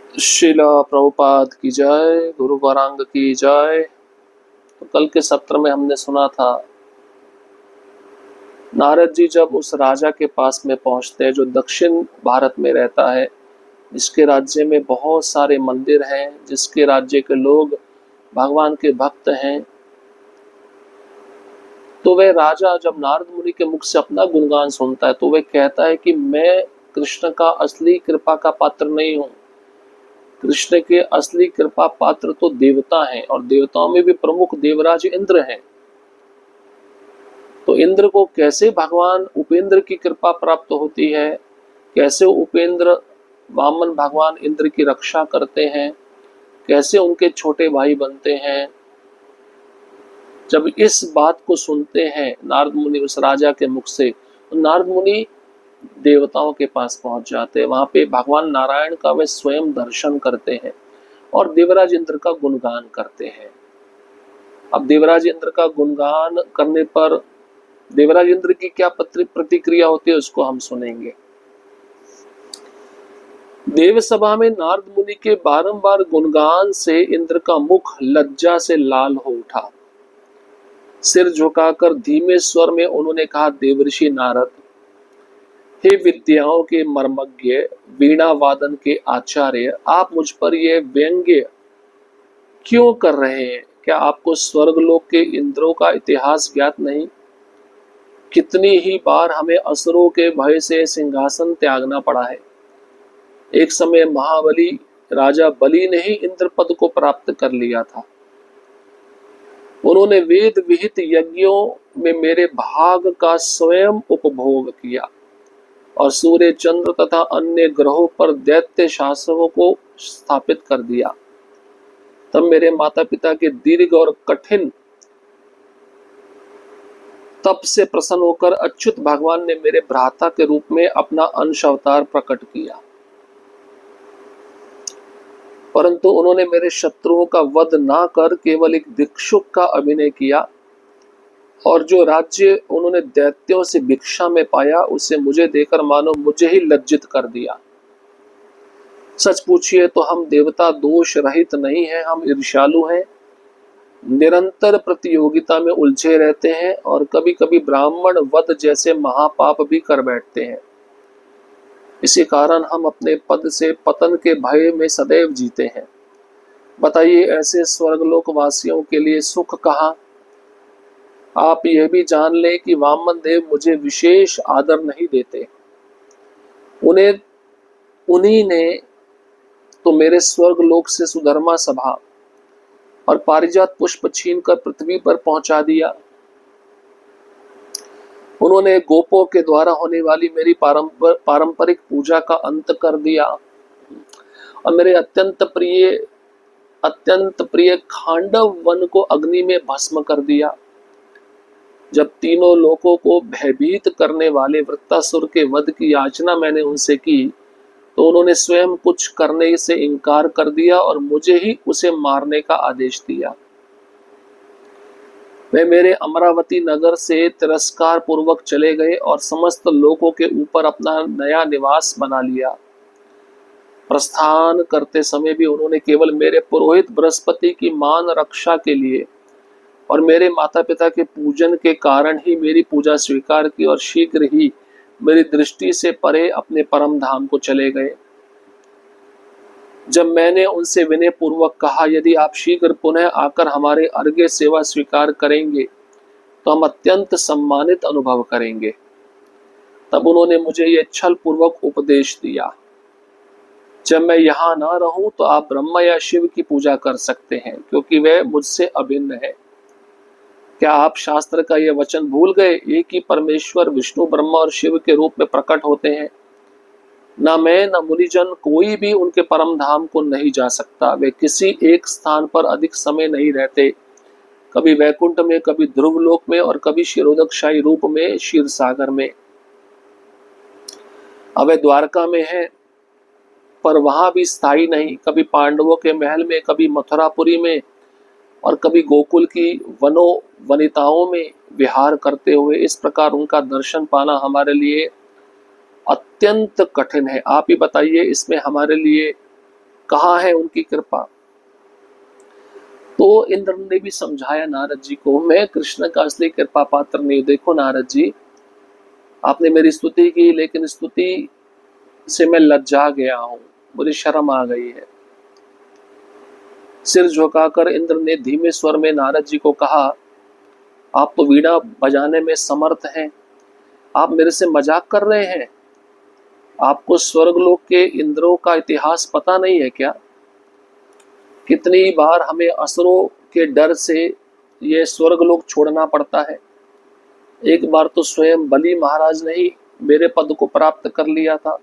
शिला प्रभुपाद की जय, गुरु गौरांग की जय। तो कल के सत्र में हमने सुना था नारद जी जब उस राजा के पास में पहुंचते हैं जो दक्षिण भारत में रहता है, जिसके राज्य में बहुत सारे मंदिर हैं, जिसके राज्य के लोग भगवान के भक्त हैं। तो वह राजा जब नारद मुनि के मुख से अपना गुणगान सुनता है तो वह कहता है कि मैं कृष्ण का असली कृपा का पात्र नहीं हूँ। कृष्ण के असली कृपा पात्र तो देवता हैं और देवताओं में भी प्रमुख देवराज इंद्र हैं। तो इंद्र को कैसे भगवान उपेंद्र की कृपा प्राप्त होती है, कैसे उपेंद्र वामन भगवान इंद्र की रक्षा करते हैं, कैसे उनके छोटे भाई बनते हैं। जब इस बात को सुनते हैं नारद मुनि उस राजा के मुख से, तो नारद मुनि देवताओं के पास पहुंच जाते हैं। वहां पे भगवान नारायण का वे स्वयं दर्शन करते हैं और देवराज इंद्र का गुणगान करते हैं। अब देवराज इंद्र का गुणगान करने पर देवराज इंद्र की क्या प्रतिक्रिया होती है उसको हम सुनेंगे। देव सभा में नारद मुनि के बारंबार गुणगान से इंद्र का मुख लज्जा से लाल हो उठा। सिर झुकाकर धीमे स्वर में उन्होंने कहा, देवर्षि नारद, हे विद्याओं के मर्मज्ञ, वीणा वादन के आचार्य, आप मुझ पर यह व्यंग्य क्यों कर रहे हैं? क्या आपको स्वर्गलोक के इंद्रों का इतिहास ज्ञात नहीं? कितनी ही बार हमें असुरों के भय से सिंहासन त्यागना पड़ा है। एक समय महाबली राजा बलि ने ही इंद्र पद को प्राप्त कर लिया था। उन्होंने वेद विहित यज्ञों में मेरे भाग का स्वयं उपभोग किया और सूर्य चंद्र तथा अन्य ग्रहों पर दैत्य शासकों को स्थापित कर दिया। तब मेरे माता पिता के दीर्घ और कठिन तप से प्रसन्न होकर अच्युत भगवान ने मेरे भ्राता के रूप में अपना अंश अवतार प्रकट किया, परंतु उन्होंने मेरे शत्रुओं का वध ना कर केवल एक भिक्षुक का अभिनय किया और जो राज्य उन्होंने दैत्यों से भिक्षा में पाया उसे मुझे देकर मानो मुझे ही लज्जित कर दिया। सच पूछिए तो हम देवता दोष रहित नहीं हैं, हम ईर्ष्यालु हैं, निरंतर प्रतियोगिता में उलझे रहते हैं और कभी कभी ब्राह्मण वध जैसे महापाप भी कर बैठते हैं। इसी कारण हम अपने पद से पतन के भय में सदैव जीते हैं। बताइए, ऐसे स्वर्गलोक वासियों के लिए सुख कहाँ? आप यह भी जान लें कि वामन देव मुझे विशेष आदर नहीं देते। उन्हीं ने तो मेरे स्वर्गलोक से सुधर्मा सभा और पारिजात पुष्प छीनकर पृथ्वी पर पहुंचा दिया। उन्होंने गोपों के द्वारा होने वाली मेरी पारंपरिक पूजा का अंत कर दिया और मेरे अत्यंत प्रिय खांडव वन को अग्नि में भस्म कर दिया। जब तीनों लोकों को भयभीत करने वाले वृत्तासुर के वध की याचना मैंने उनसे की तो उन्होंने स्वयं कुछ करने से इनकार कर दिया और मुझे ही उसे मारने का आदेश दिया। वे मेरे अमरावती नगर से तिरस्कार पूर्वक चले गए और समस्त लोगों के ऊपर अपना नया निवास बना लिया। प्रस्थान करते समय भी उन्होंने केवल मेरे पुरोहित बृहस्पति की मान रक्षा के लिए और मेरे माता पिता के पूजन के कारण ही मेरी पूजा स्वीकार की और शीघ्र ही मेरी दृष्टि से परे अपने परम धाम को चले गए। जब मैंने उनसे विनय पूर्वक कहा, यदि आप शीघ्र पुनः आकर हमारे अर्घ्य सेवा स्वीकार करेंगे तो हम अत्यंत सम्मानित अनुभव करेंगे, तब उन्होंने मुझे यह छल पूर्वक उपदेश दिया, जब मैं यहाँ न रहूं तो आप ब्रह्मा या शिव की पूजा कर सकते हैं क्योंकि वह मुझसे अभिन्न है। क्या आप शास्त्र का यह वचन भूल गए? एक ही परमेश्वर विष्णु ब्रह्मा और शिव के रूप में प्रकट होते हैं। न मैं न मुनिजन कोई भी उनके परम धाम को नहीं जा सकता। वे किसी एक स्थान पर अधिक समय नहीं रहते, कभी वैकुंठ में, कभी ध्रुवलोक में और कभी शिरोदकशाही रूप में क्षीर सागर में। अब वे द्वारका में है पर वहां भी स्थायी नहीं, कभी पांडवों के महल में, कभी मथुरापुरी में और कभी गोकुल की वनिताओं में विहार करते हुए। इस प्रकार उनका दर्शन पाना हमारे लिए अत्यंत कठिन है। आप ही बताइए, इसमें हमारे लिए कहाँ है उनकी कृपा। तो इंद्र ने भी समझाया नारद जी को, मैं कृष्ण का असली कृपा पात्र नहीं। देखो नारद जी, आपने मेरी स्तुति की, लेकिन स्तुति से मैं लज्जा गया हूं, मुझे शर्म आ गई है। सिर झुकाकर इंद्र ने धीमे स्वर में नारद जी को कहा, आप तो वीणा बजाने में समर्थ हैं, आप मेरे से मजाक कर रहे हैं? आपको स्वर्गलोक के इंद्रों का इतिहास पता नहीं है क्या? कितनी बार हमें असुरों के डर से ये स्वर्गलोक छोड़ना पड़ता है। एक बार तो स्वयं बलि महाराज ने ही मेरे पद को प्राप्त कर लिया था,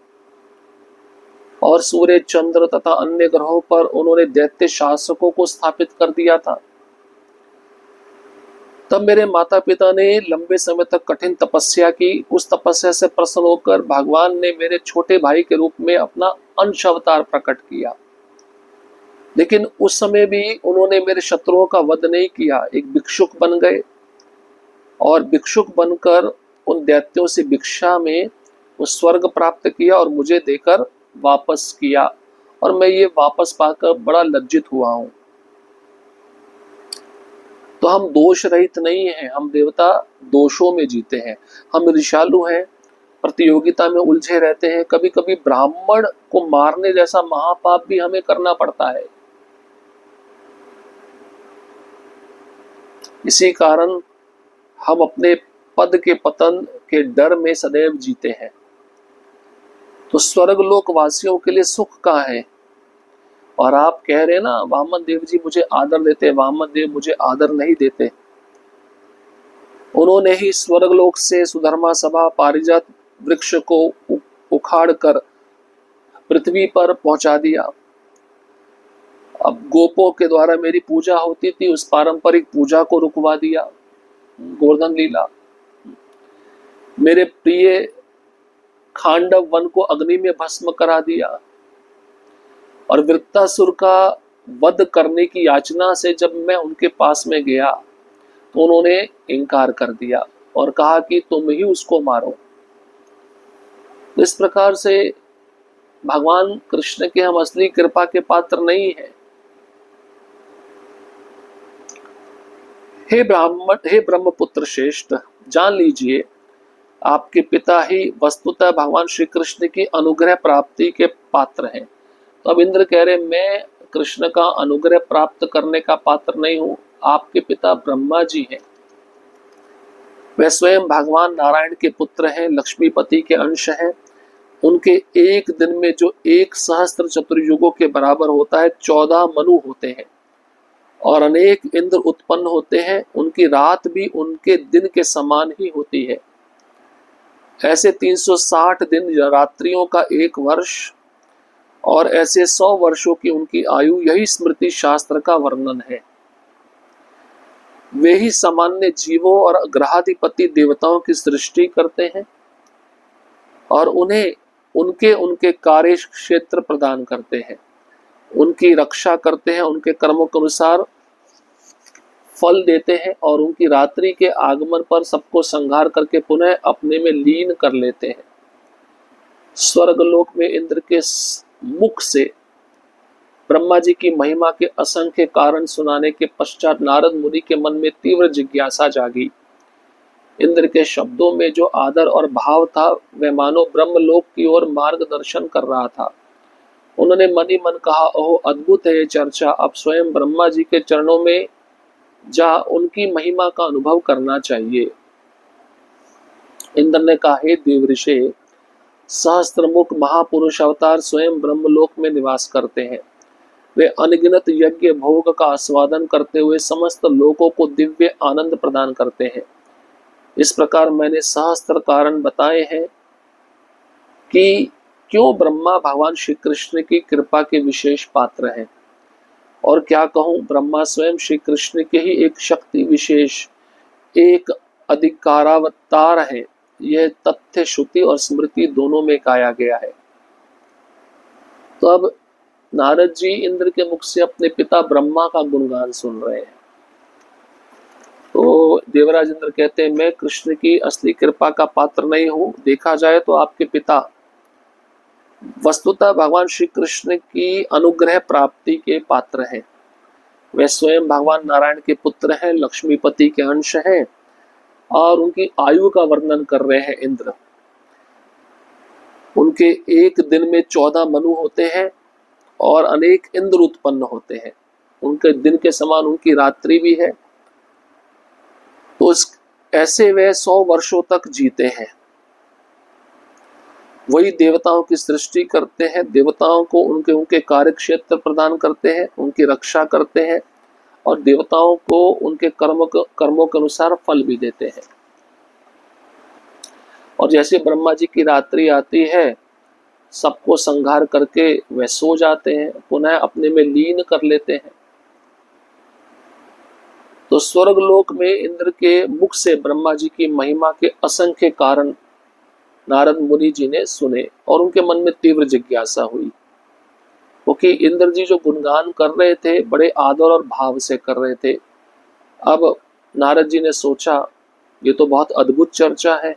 और सूर्य चंद्र तथा अन्य ग्रहों पर उन्होंने दैत्य शासकों को स्थापित कर दिया था। तब मेरे माता पिता ने लंबे समय तक कठिन तपस्या की। उस तपस्या से प्रसन्न होकर भगवान ने मेरे छोटे भाई के रूप में अपना अंश अवतार प्रकट किया। लेकिन उस समय भी उन्होंने मेरे शत्रुओं का वध नहीं किया, एक भिक्षुक बन गए, और भिक्षुक बनकर उन दैत्यों से भिक्षा में वो स्वर्ग प्राप्त किया और मुझे देकर वापस किया, और मैं ये वापस पाकर बड़ा लज्जित हुआ हूं। तो हम दोष रहित नहीं हैं, हम देवता दोषों में जीते हैं। हम ऋषालु हैं, प्रतियोगिता में उलझे रहते हैं, कभी कभी ब्राह्मण को मारने जैसा महापाप भी हमें करना पड़ता है। इसी कारण हम अपने पद के पतन के डर में सदैव जीते हैं। तो स्वर्गलोक वासियों के लिए सुख कहाँ है? और आप कह रहे हैं ना, वामन देव जी मुझे आदर देते, वामन देव मुझे आदर नहीं देते। उन्होंने ही स्वर्गलोक से सुधर्मा सभा पारिजात वृक्ष को उखाड़ कर पृथ्वी पर पहुंचा दिया। अब गोपों के द्वारा मेरी पूजा होती थी, उस पारंपरिक पूजा को रुकवा दिया। गोवर्धन लीला। मेरे प्रिय खांडव वन को अग्नि में भस्म करा दिया, और वृत्तासुर का वध करने की याचना से जब मैं उनके पास में गया तो उन्होंने इनकार कर दिया और कहा कि तुम ही उसको मारो। तो इस प्रकार से भगवान कृष्ण के हम असली कृपा के पात्र नहीं हैं। हे ब्राह्मण, हे ब्रह्मपुत्र श्रेष्ठ, जान लीजिए आपके पिता ही वस्तुतः भगवान श्री कृष्ण की अनुग्रह प्राप्ति के पात्र हैं। तो अब इंद्र कह रहे, मैं कृष्ण का अनुग्रह प्राप्त करने का पात्र नहीं हूं, आपके पिता ब्रह्मा जी हैं। वे स्वयं भगवान नारायण के पुत्र हैं, लक्ष्मीपति के अंश हैं। उनके एक दिन में जो 1,000 चतुर्युगों के बराबर होता है, 14 मनु होते हैं, और अनेक इंद्र उत्पन्न होते हैं। उनकी रात भी उनके दिन के समान ही होती है। ऐसे 360 दिन रात्रियों का एक वर्ष, और ऐसे 100 वर्षों की उनकी आयु, यही स्मृति शास्त्र का वर्णन है। वे ही सामान्य जीवों और ग्रहाधिपति देवताओं की सृष्टि करते हैं, और उन्हें उनके उनके कार्य क्षेत्र प्रदान करते हैं, उनकी रक्षा करते हैं, उनके कर्मों के अनुसार फल देते हैं, और उनकी रात्रि के आगमन पर सबको संहार करके पुनः अपने में लीन कर लेते हैं। स्वर्गलोक में इंद्र के मुख से ब्रह्मा जी की महिमा के असंख्य कारण सुनाने के पश्चात नारद मुनि के मन में तीव्र जिज्ञासा जागी। इंद्र के शब्दों में जो आदर और भाव था, वह मानो ब्रह्मलोक की ओर मार्गदर्शन कर रहा था। उन्होंने मन ही मन कहा, ओह अद्भुत है ये चर्चा, अब स्वयं ब्रह्मा जी के चरणों में जा उनकी महिमा का अनुभव करना चाहिए। इंद्र ने कहा, हे देवऋषि, सहस्त्रमुख महापुरुष अवतार स्वयं ब्रह्मलोक में निवास करते हैं। वे अनगिनत यज्ञ भोग का आस्वादन करते हुए समस्त लोगों को दिव्य आनंद प्रदान करते हैं। इस प्रकार मैंने सहस्त्र कारण बताए हैं कि क्यों ब्रह्मा भगवान श्री कृष्ण की कृपा के विशेष पात्र हैं। और क्या कहूं, ब्रह्मा स्वयं श्री कृष्ण के ही एक शक्ति विशेष, एक अधिकारावतार है। यह तथ्य श्रुति और स्मृति दोनों में गाया गया है। तो अब नारद जी इंद्र के मुख से अपने पिता ब्रह्मा का गुणगान सुन रहे हैं। तो देवराज इंद्र कहते हैं, मैं कृष्ण की असली कृपा का पात्र नहीं हूं। देखा जाए तो आपके पिता वस्तुतः भगवान श्री कृष्ण की अनुग्रह प्राप्ति के पात्र हैं। वे स्वयं भगवान नारायण के पुत्र हैं, लक्ष्मीपति के अंश हैं और उनकी आयु का वर्णन कर रहे हैं इंद्र। उनके एक दिन में 14 मनु होते हैं और अनेक इंद्र उत्पन्न होते हैं। उनके दिन के समान उनकी रात्रि भी है। तो ऐसे वे 100 वर्षों तक जीते हैं। वही देवताओं की सृष्टि करते हैं, देवताओं को उनके उनके कार्य क्षेत्र प्रदान करते हैं, उनकी रक्षा करते हैं और देवताओं को उनके कर्मों के अनुसार फल भी देते हैं। और जैसे ब्रह्मा जी की रात्रि आती है, सबको संहार करके वे सो जाते हैं, पुनः अपने में लीन कर लेते हैं। तो स्वर्ग लोक में इंद्र के मुख से ब्रह्मा जी की महिमा के असंख्य कारण नारद मुनि जी ने सुने और उनके मन में तीव्र जिज्ञासा हुई, क्योंकि इंद्र जी जो गुणगान कर रहे थे बड़े आदर और भाव से कर रहे थे। अब नारद जी ने सोचा ये तो बहुत अद्भुत चर्चा है,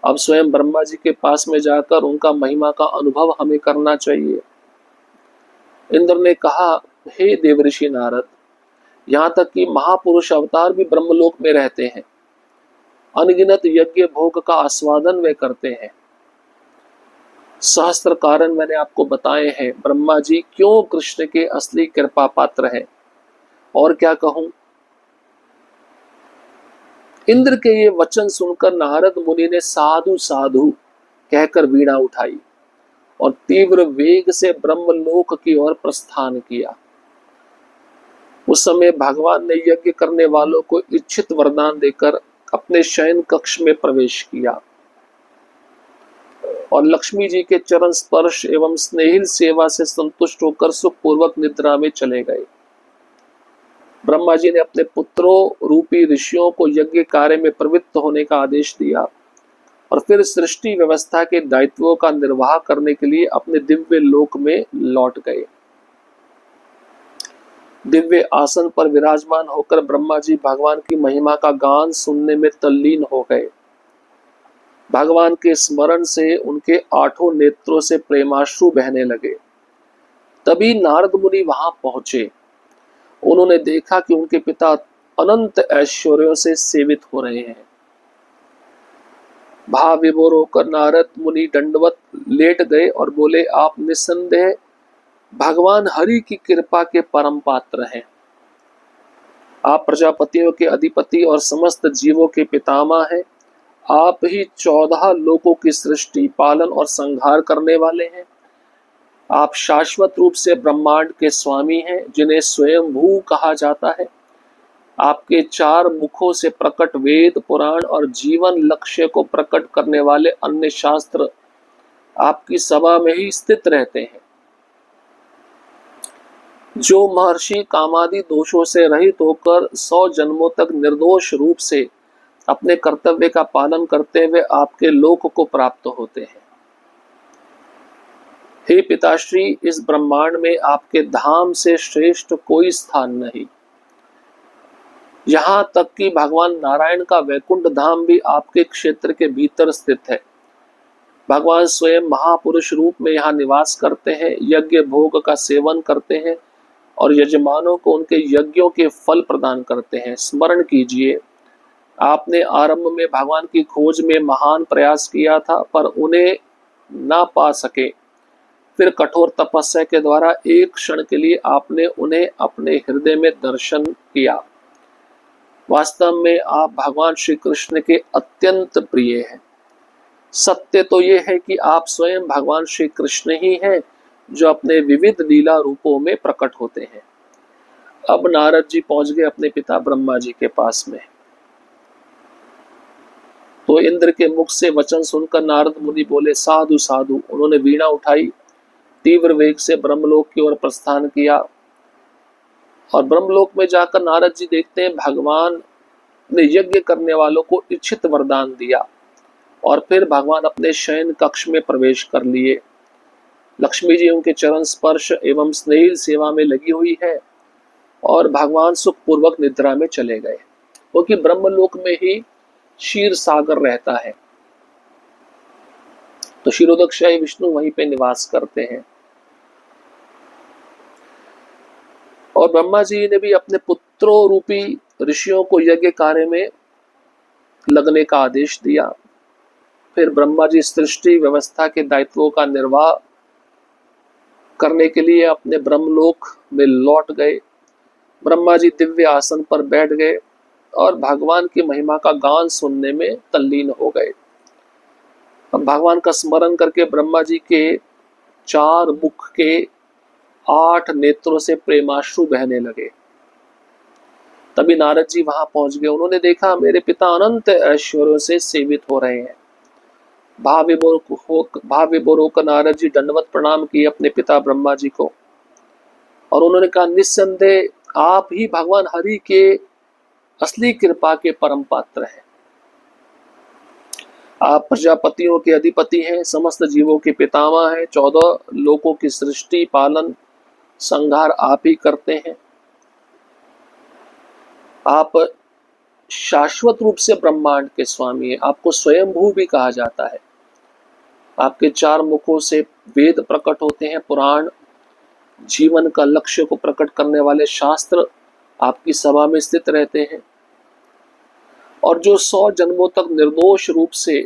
अब स्वयं ब्रह्मा जी के पास में जाकर उनका महिमा का अनुभव हमें करना चाहिए। इंद्र ने कहा, हे देवऋषि नारद, यहाँ तक कि महापुरुष अवतार भी ब्रह्मलोक में रहते हैं, अनगिनत यज्ञ भोग का आस्वादन वे करते हैं। सहस्त्र कारण मैंने आपको बताए हैं। ब्रह्मा जी क्यों कृष्ण के असली कृपा पात्र हैं, और क्या कहूं। इंद्र के ये वचन सुनकर नारद मुनि ने साधु साधु कहकर वीणा उठाई और तीव्र वेग से ब्रह्मलोक की ओर प्रस्थान किया। उस समय भगवान ने यज्ञ करने वालों को इच्छित वरदान देकर अपने शयन कक्ष में प्रवेश किया और लक्ष्मी जी के चरण स्पर्श एवं स्नेहिल सेवा से संतुष्ट होकर सुखपूर्वक निद्रा में चले गए। ब्रह्मा जी ने अपने पुत्रों रूपी ऋषियों को यज्ञ कार्य में प्रवृत्त होने का आदेश दिया और फिर सृष्टि व्यवस्था के दायित्वों का निर्वाह करने के लिए अपने दिव्य लोक में लौट गए। दिव्य आसन पर विराजमान होकर ब्रह्मा जी भगवान की महिमा का गान सुनने में तल्लीन हो गए। भगवान के स्मरण से उनके 8 नेत्रों से प्रेमाश्रु बहने लगे। तभी नारद मुनि वहां पहुंचे। उन्होंने देखा कि उनके पिता अनंत ऐश्वर्यों से सेवित हो रहे हैं। भाव विभोर होकर नारद मुनि दंडवत लेट गए और बोले, आप निस्संदेह भगवान हरि की कृपा के परम पात्र हैं। आप प्रजापतियों के अधिपति और समस्त जीवों के पितामह हैं। आप ही 14 लोकों की सृष्टि, पालन और संहार करने वाले हैं। आप शाश्वत रूप से ब्रह्मांड के स्वामी हैं, जिन्हें स्वयंभू कहा जाता है। आपके 4 मुखों से प्रकट वेद, पुराण और जीवन लक्ष्य को प्रकट करने वाले अन्य शास्त्र आपकी सभा में ही स्थित रहते हैं। जो महर्षि कामादि दोषों से रहित होकर 100 जन्मों तक निर्दोष रूप से अपने कर्तव्य का पालन करते हुए आपके लोक को प्राप्त होते हैं। हे पिताश्री, इस ब्रह्मांड में आपके धाम से श्रेष्ठ कोई स्थान नहीं। यहाँ तक कि भगवान नारायण का वैकुंठ धाम भी आपके क्षेत्र के भीतर स्थित है। भगवान स्वयं महापुरुष रूप में यहाँ निवास करते हैं, यज्ञ भोग का सेवन करते हैं और यजमानों को उनके यज्ञों के फल प्रदान करते हैं। स्मरण कीजिए, आपने आरंभ में भगवान की खोज में महान प्रयास किया था, पर उन्हें ना पा सके। फिर कठोर तपस्या के द्वारा एक क्षण के लिए आपने उन्हें अपने हृदय में दर्शन किया। वास्तव में आप भगवान श्री कृष्ण के अत्यंत प्रिय हैं। सत्य तो ये है कि आप स्वयं भगवान श्री कृष्ण ही हैं, जो अपने विविध लीला रूपों में प्रकट होते हैं। अब नारद जी पहुंच गए अपने पिता ब्रह्मा जी के पास में। तो इंद्र के मुख से वचन सुनकर नारद मुनि बोले, साधु साधु। उन्होंने वीणा उठाई, तीव्र वेग से ब्रह्मलोक की ओर प्रस्थान किया और ब्रह्मलोक में जाकर नारद जी देखते हैं भगवान ने यज्ञ करने वालों को इच्छित वरदान दिया और फिर भगवान अपने शयन कक्ष में प्रवेश कर लिए। लक्ष्मी जी उनके चरण स्पर्श एवं स्नेहिल सेवा में लगी हुई है और भगवान सुखपूर्वक निद्रा में चले गए, क्योंकि ब्रह्मलोक में ही क्षीर सागर रहता है। तो क्षीरोदकशाही विष्णु वहीं पे निवास करते हैं। और ब्रह्मा जी ने भी अपने पुत्रों रूपी ऋषियों को यज्ञ कार्य में लगने का आदेश दिया। फिर ब्रह्मा जी सृष्टि व्यवस्था के दायित्वों का निर्वाह करने के लिए अपने ब्रह्मलोक में लौट गए। ब्रह्मा जी दिव्य आसन पर बैठ गए और भगवान की महिमा का गान सुनने में तल्लीन हो गए। अब भगवान का स्मरण करके ब्रह्मा जी के 4 मुख के 8 नेत्रों से प्रेमाश्रु बहने लगे। तभी नारद जी वहां पहुंच गए। उन्होंने देखा मेरे पिता अनंत ऐश्वर्यों से सेवित हो रहे हैं। भाव विभोर होकर नारद जी दंडवत प्रणाम किए अपने पिता ब्रह्मा जी को, और उन्होंने कहा निस्संदेह आप ही भगवान हरि के असली कृपा के परम पात्र हैं। आप प्रजापतियों के अधिपति हैं, समस्त जीवों के पितामह हैं, 14 लोकों की सृष्टि पालन संहार आप ही करते हैं। आप शाश्वत रूप से ब्रह्मांड के स्वामी हैं। आपको स्वयंभू भी कहा जाता है। आपके 4 मुखों से वेद प्रकट होते हैं, पुराण जीवन का लक्ष्य को प्रकट करने वाले शास्त्र आपकी सभा में स्थित रहते हैं। और जो 100 जन्मों तक निर्दोष रूप से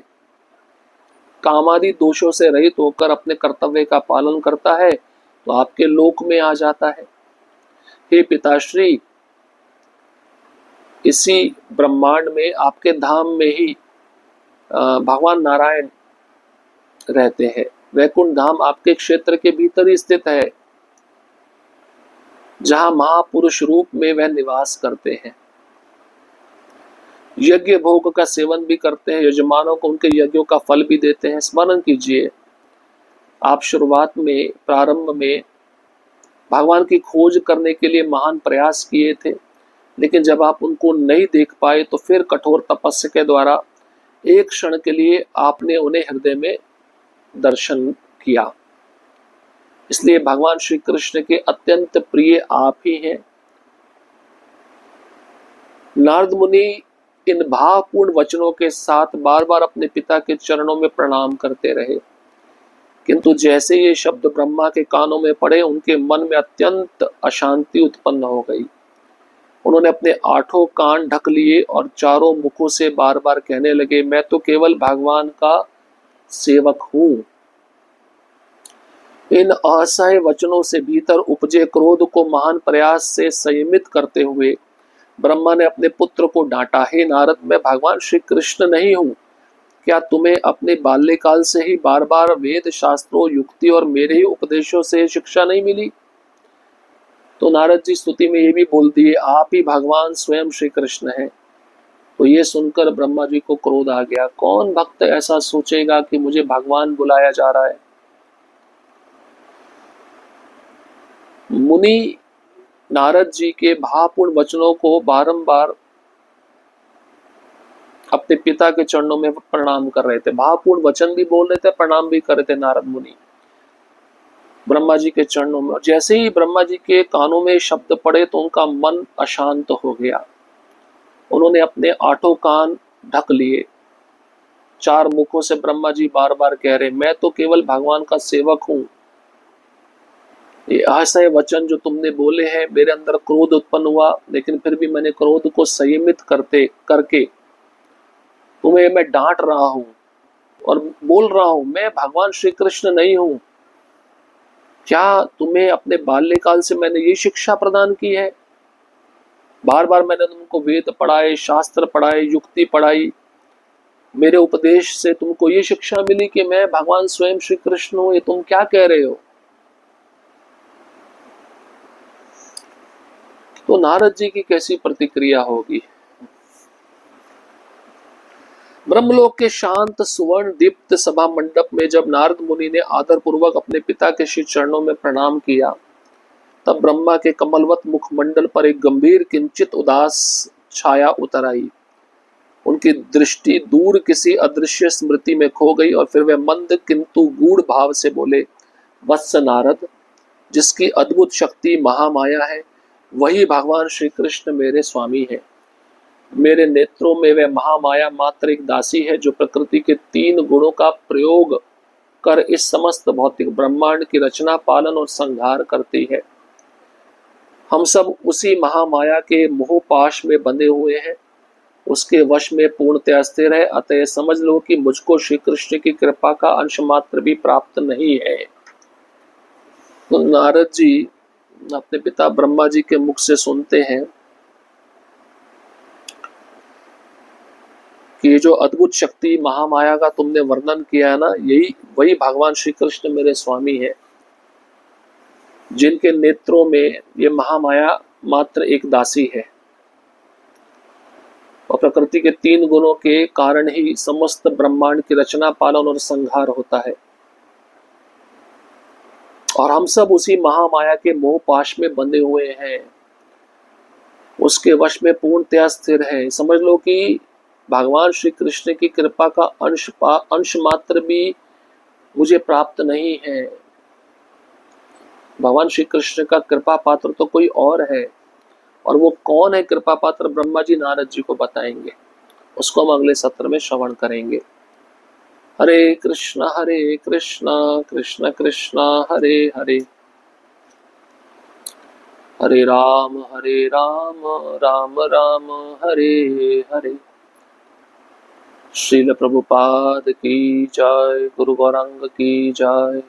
कामादि दोषों से रहित होकर अपने कर्तव्य का पालन करता है तो आपके लोक में आ जाता है। हे पिताश्री, इसी ब्रह्मांड में आपके धाम में ही भगवान नारायण रहते हैं। वैकुंठ धाम आपके क्षेत्र के भीतर ही स्थित है, जहां महापुरुष रूप में वह निवास करते हैं। यज्ञ भोग का सेवन भी करते हैं, यजमानों को उनके यज्ञों का फल भी देते हैं। स्मरण कीजिए, आप शुरुआत में प्रारंभ में भगवान की खोज करने के लिए महान प्रयास किए थे, लेकिन जब आप उनको नहीं देख पाए तो फिर कठोर तपस्या के द्वारा एक क्षण के लिए आपने उन्हें हृदय में दर्शन किया। इसलिए भगवान श्री कृष्ण के अत्यंत प्रिय आप ही हैं। नारद मुनि इन भावपूर्ण वचनों के साथ बार बार अपने पिता के चरणों में प्रणाम करते रहे, किंतु जैसे ये शब्द ब्रह्मा के कानों में पड़े उनके मन में अत्यंत अशांति उत्पन्न हो गई। उन्होंने अपने 8 कान ढक लिए और चारों मुखों से बार बार कहने लगे, मैं तो केवल भगवान का सेवक हूं। इन असह्य वचनों से भीतर उपजे क्रोध को महान प्रयास से संयमित करते हुए ब्रह्मा ने अपने पुत्र को डांटा, हे नारद, मैं भगवान श्री कृष्ण नहीं हूं? क्या तुम्हें अपने बाल्यकाल से ही बार बार वेद शास्त्रों युक्ति और मेरे ही उपदेशों से शिक्षा नहीं मिली? तो नारद जी स्तुति में ये भी बोल दिए, आप ही भगवान स्वयं श्री कृष्ण हैं। तो ये सुनकर ब्रह्मा जी को क्रोध आ गया। कौन भक्त ऐसा सोचेगा कि मुझे भगवान बुलाया जा रहा है? मुनि नारद जी के भावपूर्ण वचनों को बारंबार अपने पिता के चरणों में प्रणाम कर रहे थे। भावपूर्ण वचन भी बोल रहे थे, प्रणाम भी कर रहे थे नारद मुनि ब्रह्मा जी के चरणों में। और जैसे ही ब्रह्मा जी के कानों में शब्द पड़े तो उनका मन अशांत हो गया। उन्होंने अपने 8 कान ढक लिए। 4 मुखों से ब्रह्मा जी बार बार कह रहे, मैं तो केवल भगवान का सेवक हूं। ये असह्य वचन जो तुमने बोले हैं, मेरे अंदर क्रोध उत्पन्न हुआ, लेकिन फिर भी मैंने क्रोध को संयमित करके तुम्हें मैं डांट रहा हूं और बोल रहा हूं, मैं भगवान श्री कृष्ण नहीं हूं। क्या तुम्हें अपने बाल्यकाल से मैंने ये शिक्षा प्रदान की है? बार बार मैंने तुमको वेद पढ़ाए, शास्त्र पढ़ाए, युक्ति पढ़ाई। मेरे उपदेश से तुमको ये शिक्षा मिली कि मैं भगवान स्वयं श्री कृष्ण हूं। ये तुम क्या कह रहे हो? तो नारद जी की कैसी प्रतिक्रिया होगी? ब्रह्मलोक के शांत सुवर्ण दीप्त सभा मंडप में जब नारद मुनि ने आदर पूर्वक अपने पिता के श्री चरणों में प्रणाम किया, तब ब्रह्मा के कमलवत मुखमंडल पर एक गंभीर किंचित उदास छाया उतर आई। उनकी दृष्टि दूर किसी अदृश्य स्मृति में खो गई और फिर वे मंद किंतु गूढ़ भाव से बोले, वत्स नारद, जिसकी अद्भुत शक्ति महामाया है, वही भगवान श्री कृष्ण मेरे स्वामी है। मेरे नेत्रों में वह महामाया मात्र एक दासी है जो प्रकृति के 3 गुणों का प्रयोग कर इस समस्त भौतिक ब्रह्मांड की रचना, पालन और संहार करती है। हम सब उसी महामाया के मोह पाश में बंधे हुए हैं, उसके वश में पूर्णतया स्थिर है। अतः समझ लो कि मुझको श्री कृष्ण की कृपा का अंश मात्र भी प्राप्त नहीं है। तो नारद जी अपने पिता ब्रह्मा जी के मुख से सुनते हैं कि ये जो अद्भुत शक्ति महामाया का तुमने वर्णन किया है ना, यही वही भगवान श्री कृष्ण मेरे स्वामी है, जिनके नेत्रों में ये महामाया मात्र एक दासी है और प्रकृति के 3 गुणों के कारण ही समस्त ब्रह्मांड की रचना, पालन और संहार होता है। और हम सब उसी महामाया के मोह पाश में बंधे हुए हैं, उसके वश में पूर्णतया स्थिर है। समझ लो कि भगवान श्री कृष्ण की कृपा का अंश मात्र भी मुझे प्राप्त नहीं है। भगवान श्री कृष्ण का कृपा पात्र तो कोई और है, और वो कौन है कृपा पात्र, ब्रह्मा जी नारद जी को बताएंगे। उसको हम अगले सत्र में श्रवण करेंगे। हरे कृष्णा कृष्ण कृष्णा हरे हरे, हरे राम राम राम हरे हरे। श्रील प्रभुपाद की जय, गुरु गौरांग की जय।